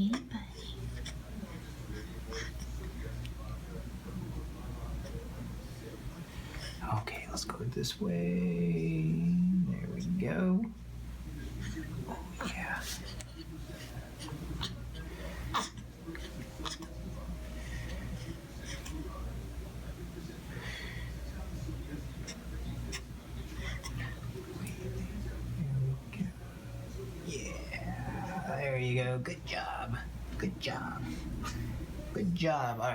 Hey, buddy. Okay, let's go this way. There we go. Oh, yeah. Yeah, there you go. Good job. Good job. Good job. All right.